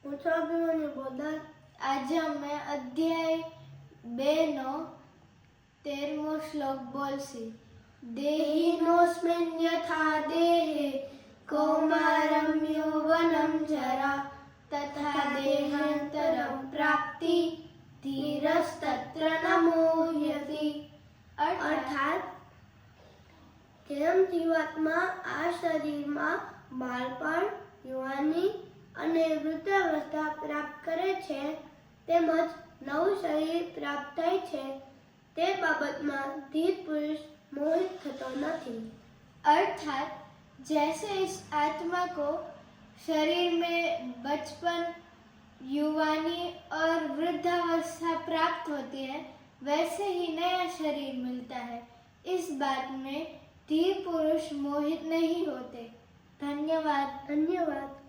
હું છું અભિમન્યુ બોદર. આજે અમે અધ્યાય 2 નો 13મો શ્લોક બોલશી. દેહિનોસ્મિન યથા દેહે કૌમારમ યૌવનમ જરા તથા દેહાંતરમ પ્રાપ્તિ ધીરસ્તત્ર ન મોહ્યતિ. અર્થાત જેમ જીવાત્મા આ શરીરમાં બાળપણ, યુવાની અને વૃદ્ધાવસ્થા પ્રાપ્ત કરે છે, તેમજ નવું શરીર પ્રાપ્ત થાય છે, તે બાબતમાં ધીર પુરુષ મોહિત થતો નથી. अर्थात जैसे इस आत्मा को शरीर में बचपन, युवानी और वृद्धावस्था प्राप्त होती है, वैसे ही नया शरीर मिलता है. इस बात में धीर पुरुष मोहित नहीं होते. धन्यवाद. ધન્યવાદ.